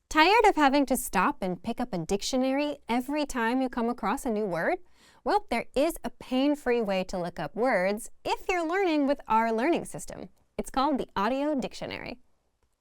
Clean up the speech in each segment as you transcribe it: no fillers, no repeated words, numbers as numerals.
Tired of having to stop and pick up a dictionary every time you come across a new word? Well, there is a pain-free way to look up words if you're learning with our learning system. It's called the Audio Dictionary.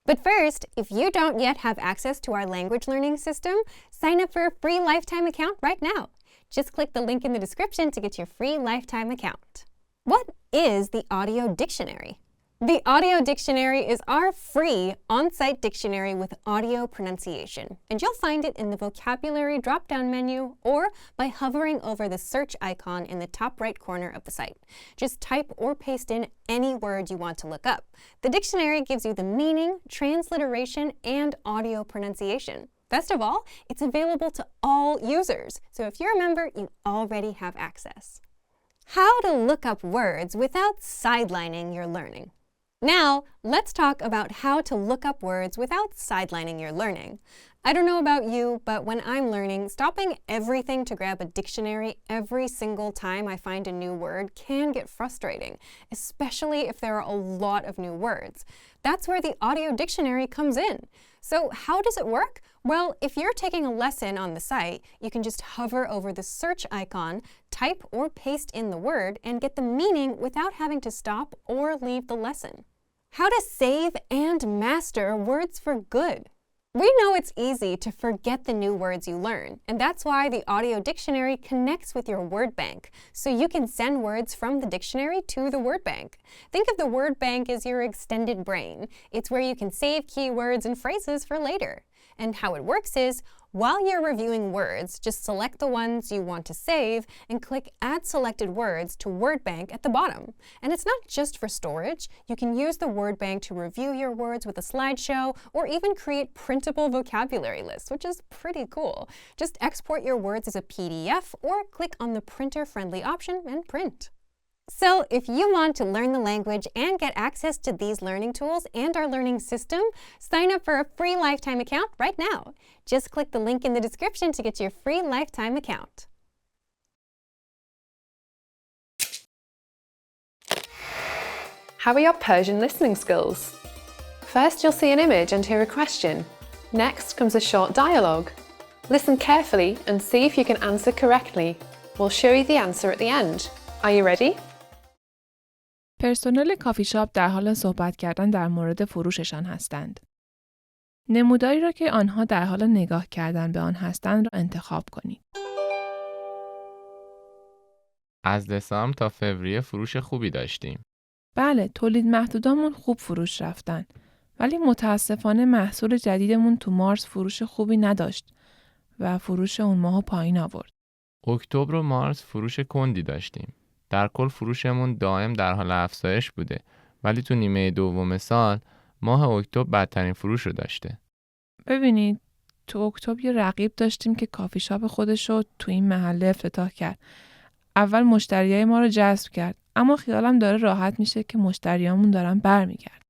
But first, if you don't yet have access to our language learning system, sign up for a free lifetime account right now. Just click the link in the description to get your free lifetime account. What is the Audio Dictionary? The Audio Dictionary is our free on-site dictionary with audio pronunciation, and you'll find it in the vocabulary drop-down menu or by hovering over the search icon in the top right corner of the site. Just type or paste in any word you want to look up. The dictionary gives you the meaning, transliteration, and audio pronunciation. Best of all, it's available to all users, so if you're a member, you already have access. How to look up words without sidelining your learning. Now, let's talk about how to look up words without sidelining your learning. I don't know about you, but when I'm learning, stopping everything to grab a dictionary every single time I find a new word can get frustrating, especially if there are a lot of new words. That's where the Audio Dictionary comes in. So how does it work? Well, if you're taking a lesson on the site, you can just hover over the search icon, type or paste in the word, and get the meaning without having to stop or leave the lesson. How to save and master words for good. We know it's easy to forget the new words you learn, and that's why the Audio Dictionary connects with your word bank, so you can send words from the dictionary to the word bank. Think of the word bank as your extended brain. It's where you can save keywords and phrases for later. And how it works is, while you're reviewing words, just select the ones you want to save and click Add Selected Words to Word Bank at the bottom. And it's not just for storage. You can use the Word Bank to review your words with a slideshow or even create printable vocabulary lists, which is pretty cool. Just export your words as a PDF or click on the printer-friendly option and print. So if you want to learn the language and get access to these learning tools and our learning system, sign up for a free lifetime account right now. Just click the link in the description to get your free lifetime account. How are your Persian listening skills? First, you'll see an image and hear a question. Next comes a short dialogue. Listen carefully and see if you can answer correctly. We'll show you the answer at the end. Are you ready? پرسنل کافی شاپ در حال صحبت کردن در مورد فروششان هستند. نموداری را که آنها در حال نگاه کردن به آن هستند را انتخاب کنید. از دسامبر تا فوریه فروش خوبی داشتیم. بله، تولید محدودامون خوب فروش رفتن. ولی متاسفانه محصول جدیدمون تو مارس فروش خوبی نداشت و فروش اون ماهو پایین آورد. اکتبر و مارس فروش کندی داشتیم. در کل فروشمون دائم در حال افزایش بوده، ولی تو نیمه دوم سال ماه اکتبر بدترین فروش رو داشته. ببینید، تو اکتبر یه رقیب داشتیم که کافی شاپ خودش رو تو این محله افتتاح کرد. اول مشتریای ما رو جذب کرد، اما خیالم داره راحت میشه که مشتریامون دارن برمیگردن.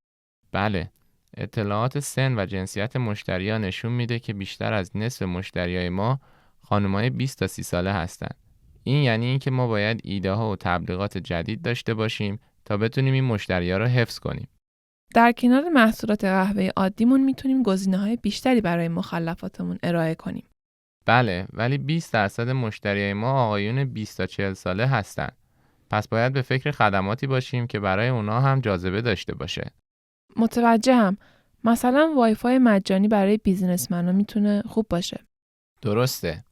بله، اطلاعات سن و جنسیت مشتریان نشون میده که بیشتر از نصف مشتریای ما خانمای 20 تا 30 ساله هستن. این یعنی اینکه ما باید ایده ها و تبلیغات جدید داشته باشیم تا بتونیم این مشتری‌ها رو حفظ کنیم. در کنار محصولات قهوه عادیمون میتونیم گزینه‌های بیشتری برای مخلفاتمون ارائه کنیم. بله، ولی 20% مشتریای ما آقایون 20 تا 40 ساله هستن. پس باید به فکر خدماتی باشیم که برای اونا هم جاذبه داشته باشه. متوجهم. مثلا وایفای مجانی برای بیزینسمن‌ها میتونه خوب باشه. درسته.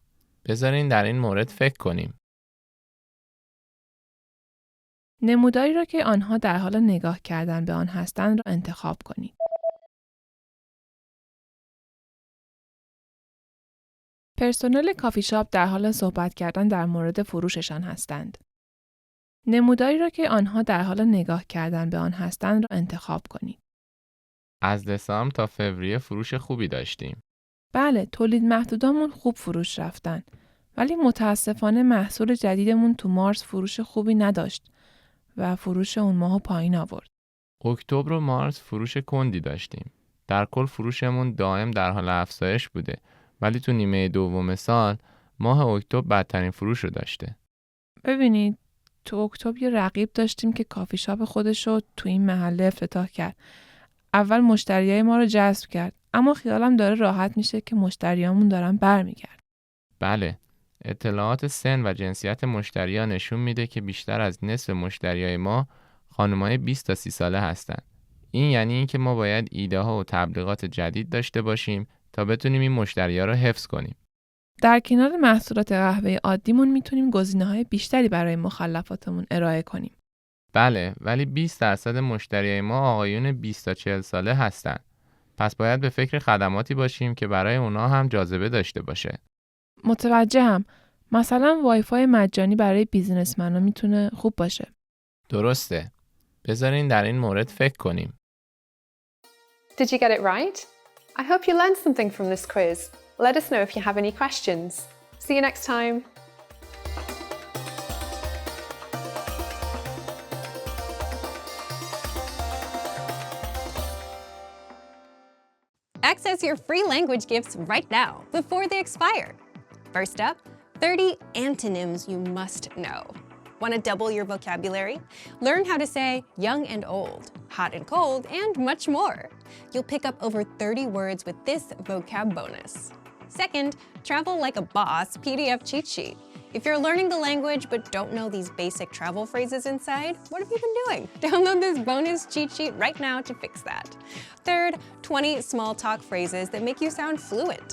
بذارین در این مورد فکر کنیم. نموداری را که آنها در حال نگاه کردن به آن هستند را انتخاب کنید. پرسنل کافی شاپ در حال صحبت کردن در مورد فروششان هستند. نموداری را که آنها در حال نگاه کردن به آن هستند را انتخاب کنید. از دسامبر تا فوریه فروش خوبی داشتیم. بله، تولید محدودامون خوب فروش رفتن. ولی متاسفانه محصول جدیدمون تو مارس فروش خوبی نداشت و فروش اون ماهو پایین آورد. اکتبر و مارس فروش کندی داشتیم. در کل فروشمون دائم در حال افزایش بوده، ولی تو نیمه دوم سال ماه اکتبر بدترین فروش رو داشته. ببینید، تو اکتبر یه رقیب داشتیم که کافی شاپ خودش رو تو این محله افتتاح کرد. اول مشتریای ما رو جذب کرد، اما خیالم داره راحت میشه که مشتریامون دارن برمیگردن. بله، اطلاعات سن و جنسیت مشتریان نشون میده که بیشتر از نصف مشتریای ما خانمای 20 تا 30 ساله هستن. این یعنی اینکه ما باید ایده ها و تبلیغات جدید داشته باشیم تا بتونیم این مشتری‌ها رو حفظ کنیم. در کنار محصولات قهوه عادیمون میتونیم گزینه‌های بیشتری برای مخلفاتمون ارائه کنیم. بله، ولی 20% مشتریای ما آقایون 20 تا 40 ساله هستن. پس باید به فکر خدماتی باشیم که برای اونا هم جاذبه داشته باشه. متوجهم. مثلا وایفای مجانی برای بیزینسمن‌ها میتونه خوب باشه. درسته. بذارین در این مورد فکر کنیم. Did you get it right? I hope you learned something from this quiz. Let us know if you have any questions. See you next time. Access your free language gifts right now, before they expire. First up, 30 antonyms you must know. Want to double your vocabulary? Learn how to say young and old, hot and cold, and much more. You'll pick up over 30 words with this vocab bonus. Second, Travel Like a Boss PDF cheat sheet. If you're learning the language but don't know these basic travel phrases inside, what have you been doing? Download this bonus cheat sheet right now to fix that. Third, 20 small talk phrases that make you sound fluent.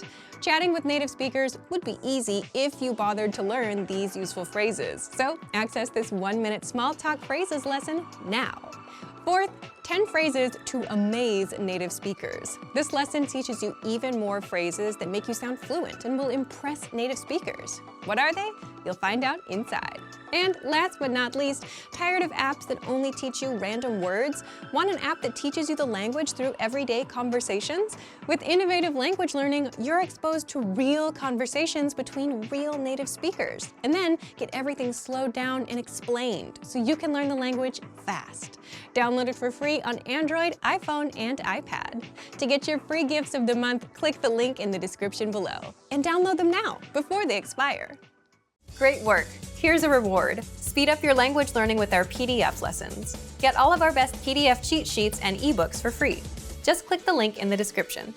Chatting with native speakers would be easy if you bothered to learn these useful phrases. So access this 1-minute small talk phrases lesson now. Fourth, 10 phrases to amaze native speakers. This lesson teaches you even more phrases that make you sound fluent and will impress native speakers. What are they? You'll find out inside. And last but not least, tired of apps that only teach you random words? Want an app that teaches you the language through everyday conversations? With innovative language learning, you're exposed to real conversations between real native speakers. And then get everything slowed down and explained so you can learn the language fast. Download it for free on Android, iPhone, and iPad. To get your free gifts of the month, click the link in the description below. And download them now, before they expire. Great work! Here's a reward. Speed up your language learning with our PDF lessons. Get all of our best PDF cheat sheets and ebooks for free. Just click the link in the description.